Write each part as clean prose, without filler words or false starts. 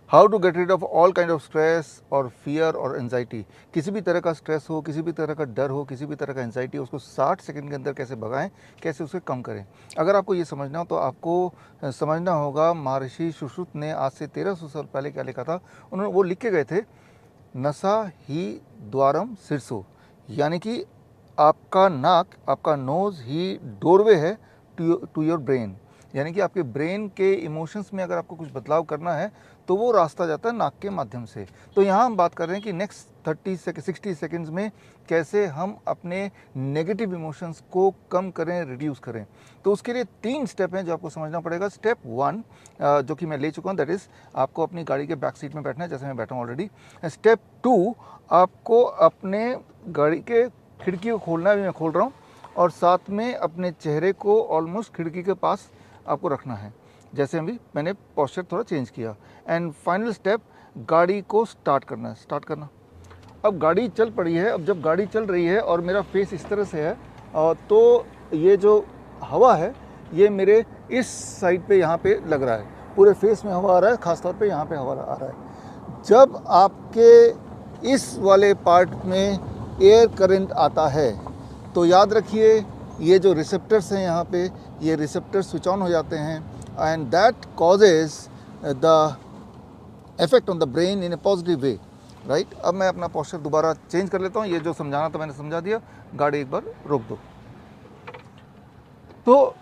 How to get rid of all kind of stress और fear और anxiety. किसी भी तरह का स्ट्रेस हो, किसी भी तरह का डर हो, किसी भी तरह का एंजाइटी हो, उसको 60 सेकंड के अंदर कैसे भगाएं, कैसे उसे कम करें। अगर आपको ये समझना हो तो आपको समझना होगा महर्षि सुश्रुत ने आज से 1300 साल पहले क्या लिखा था। उन्होंने वो लिख के गए थे, नसा ही द्वारम शीर्षो, यानी कि आपका नाक, आपका नोज़ ही डोरवे है टू योर ब्रेन। यानी कि आपके ब्रेन के इमोशंस में अगर आपको कुछ बदलाव करना है तो वो रास्ता जाता है नाक के माध्यम से। तो यहाँ हम बात कर रहे हैं कि नेक्स्ट 60 सेकेंड्स में कैसे हम अपने नेगेटिव इमोशंस को कम करें, रिड्यूस करें। तो उसके लिए 3 स्टेप हैं जो आपको समझना पड़ेगा। स्टेप 1 जो कि मैं ले चुका हूँ, दैट इज़ आपको अपनी गाड़ी के बैक सीट में बैठना है, जैसे मैं बैठा हूँ ऑलरेडी। स्टेप 2 आपको अपने गाड़ी के खिड़की को खोलना है, अभी मैं खोल रहा हूँ, और साथ में अपने चेहरे को ऑलमोस्ट खिड़की के पास आपको रखना है, जैसे अभी मैंने पोस्चर थोड़ा चेंज किया। एंड फाइनल स्टेप, गाड़ी को स्टार्ट करना है, स्टार्ट करना। अब गाड़ी चल पड़ी है। अब जब गाड़ी चल रही है और मेरा फेस इस तरह से है, तो ये जो हवा है ये मेरे इस साइड पे यहाँ पे लग रहा है, पूरे फेस में हवा आ रहा है, खासतौर पे यहाँ पे हवा आ रहा है। जब आपके इस वाले पार्ट में एयर करंट आता है तो याद रखिए ये जो रिसेप्टर्स हैं यहाँ पे, ये रिसेप्टर्स स्विच ऑन हो जाते हैं and that causes the effect on the brain in A positive way, right. अब मैं अपना पोस्चर दोबारा चेंज कर लेता हूँ। ये जो समझाना था मैंने समझा दिया। गाड़ी एक बार रोक दो। तो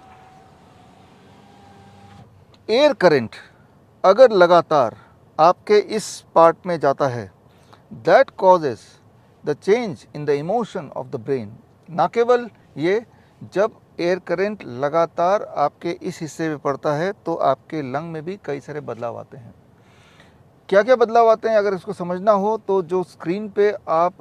एयर करंट अगर लगातार आपके इस पार्ट में जाता है, that causes the change in the emotion of the brain. ना केवल ये, जब एयर करंट लगातार आपके इस हिस्से में पड़ता है तो आपके लंग में भी कई सारे बदलाव आते हैं। क्या क्या बदलाव आते हैं अगर इसको समझना हो तो जो स्क्रीन पे आप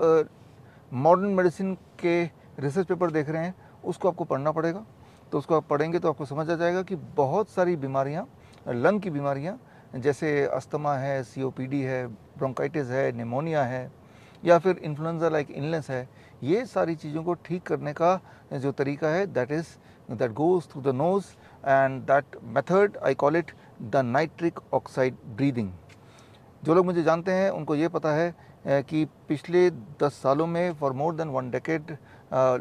मॉडर्न मेडिसिन के रिसर्च पेपर देख रहे हैं उसको आपको पढ़ना पड़ेगा। तो उसको आप पढ़ेंगे तो आपको समझ आ जाएगा कि बहुत सारी बीमारियां, लंग की बीमारियां, जैसे अस्थमा है, सीओपीडी है, ब्रोंकाइटिस है, निमोनिया है, या फिर इन्फ्लुएंजा लाइक इलनेस है, ये सारी चीज़ों को ठीक करने का जो तरीका है that goes through the nose, and that method I call it the nitric oxide breathing. जो लोग मुझे जानते हैं उनको ये पता है कि पिछले 10 सालों में फॉर मोर देन 1 डेकेड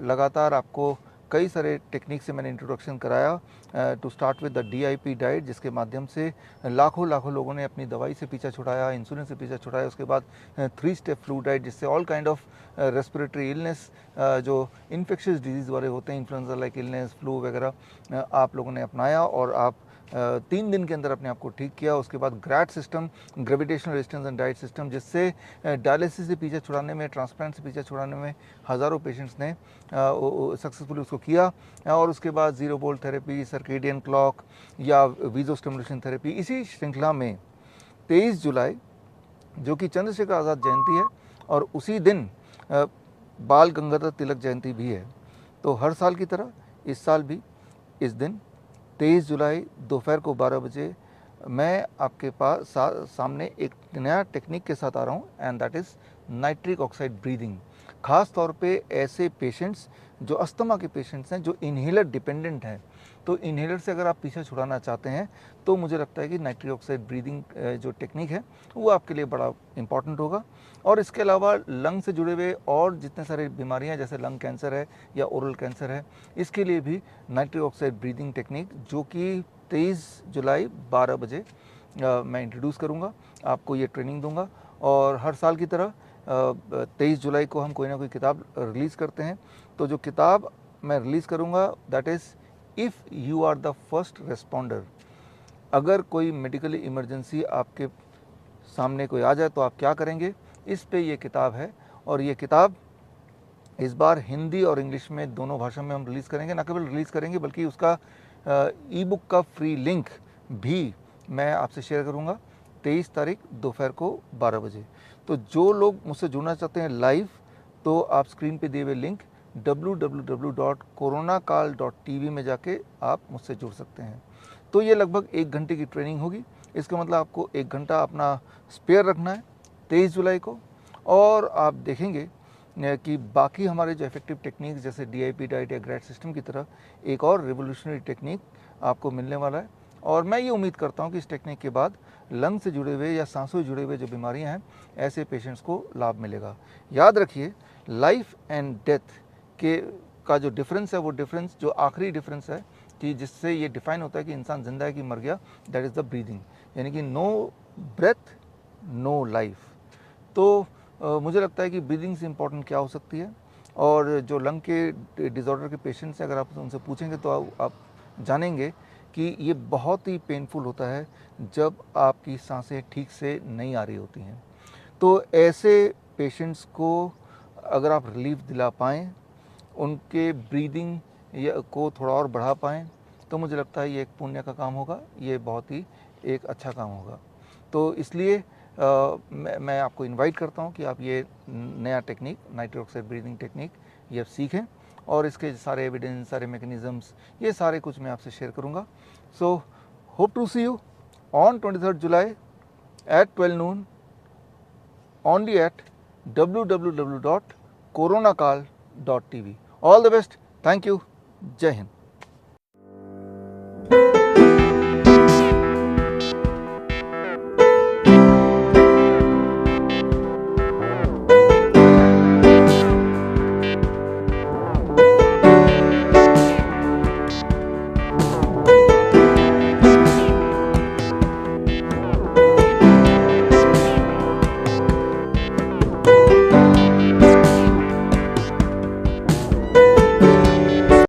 लगातार आपको कई सारे टेक्निक से मैंने इंट्रोडक्शन कराया to start with the DIP diet, जिसके माध्यम से लाखों लोगों ने अपनी दवाई से पीछा छुड़ाया, इंसुलिन से पीछा छुड़ाया। उसके बाद 3 स्टेप फ्लू डाइट, जिससे all kind of respiratory illness, जो इन्फेक्शियस डिजीज़ वाले होते हैं, इन्फ्लुएंजा लाइक इलनेस, फ्लू वगैरह, आप लोगों ने अपनाया और आप 3 दिन के अंदर अपने आप को ठीक किया। उसके बाद ग्रैट system, gravitational resistance and diet system, जिससे डायलिसिस से पीछे छुड़ाने में, ट्रांसप्लांट से पीछे छुड़ाने में हज़ारों पेशेंट्स ने सक्सेसफुली उसको किया। और उसके बाद zero bolt therapy, circadian clock या वीजो स्टिमुलेशन थेरेपी। इसी श्रृंखला में 23 जुलाई जो कि चंद्रशेखर आज़ाद जयंती है और उसी दिन बाल गंगाधर तिलक जयंती भी है, तो हर साल की तरह इस साल भी इस दिन 23 जुलाई दोपहर को 12 बजे मैं आपके पास सामने एक नया टेक्निक के साथ आ रहा हूँ, and that is nitric oxide breathing. ख़ास तौर पे ऐसे पेशेंट्स जो अस्थमा के पेशेंट्स हैं, जो इन्हेलर डिपेंडेंट हैं, तो इन्हेलर से अगर आप पीछे छुड़ाना चाहते हैं तो मुझे लगता है कि नाइट्रिक ऑक्साइड ब्रीदिंग जो टेक्निक है वो आपके लिए बड़ा इंपॉर्टेंट होगा। और इसके अलावा लंग से जुड़े हुए और जितने सारे बीमारियां, जैसे लंग कैंसर है या ओरल कैंसर है, इसके लिए भी नाइट्रिक ऑक्साइड ब्रीदिंग टेक्निक, जो कि 23 जुलाई 12 बजे मैं इंट्रोड्यूस करूँगा, आपको ये ट्रेनिंग दूंगा। और हर साल की तरह 23 जुलाई को हम कोई ना कोई किताब रिलीज़ करते हैं। तो जो किताब मैं रिलीज़ करूँगा that is if you are the first responder. अगर कोई मेडिकली इमरजेंसी आपके सामने कोई आ जाए तो आप क्या करेंगे, इस पे ये किताब है। और ये किताब इस बार हिंदी और इंग्लिश में दोनों भाषा में हम रिलीज़ करेंगे। ना केवल रिलीज़ करेंगे बल्कि उसका ई बुक का फ्री लिंक भी मैं आपसे शेयर करूँगा 23 तारीख दोपहर को 12 बजे। तो जो लोग मुझसे जुड़ना चाहते हैं लाइव, तो आप स्क्रीन पे दिए हुए लिंक www.coronakal.tv में जाके आप मुझसे जुड़ सकते हैं। तो ये लगभग 1 घंटे की ट्रेनिंग होगी। इसका मतलब आपको 1 घंटा अपना स्पेयर रखना है 23 जुलाई को। और आप देखेंगे कि बाकी हमारे जो इफेक्टिव टेक्निक जैसे DIP डाइट या ग्रैट सिस्टम की तरह एक और रिवोल्यूशनरी टेक्निक आपको मिलने वाला है। और मैं ये उम्मीद करता हूँ कि इस टेक्निक के बाद लंग से जुड़े हुए या सांसों से जुड़े हुए जो बीमारियां हैं, ऐसे पेशेंट्स को लाभ मिलेगा। याद रखिए, लाइफ एंड डेथ के का जो डिफरेंस है, वो डिफरेंस जो आखिरी डिफरेंस है कि जिससे ये डिफाइन होता है कि इंसान जिंदा है कि मर गया, दैट इज़ द ब्रीदिंग, यानी कि नो ब्रेथ नो लाइफ। तो मुझे लगता है कि ब्रीदिंग से इम्पोर्टेंट क्या हो सकती है, और जो लंग के डिसऑर्डर के पेशेंट्स हैं, अगर आप उनसे पूछेंगे तो आप जानेंगे कि ये बहुत ही पेनफुल होता है जब आपकी सांसें ठीक से नहीं आ रही होती हैं। तो ऐसे पेशेंट्स को अगर आप रिलीफ दिला पाएँ, उनके ब्रीदिंग को थोड़ा और बढ़ा पाएँ, तो मुझे लगता है ये एक पुण्य का काम होगा, ये बहुत ही एक अच्छा काम होगा। तो इसलिए मैं आपको इनवाइट करता हूँ कि आप ये नया technique, nitric oxide breathing technique, ये आप सीखें, और इसके सारे एविडेंस, सारे मैकेनिज़म्स, ये सारे कुछ मैं आपसे शेयर करूँगा। So hope to see you on 23rd July at 12 noon only at www.coronakal.tv. All the best. Thank you. Jai Hind.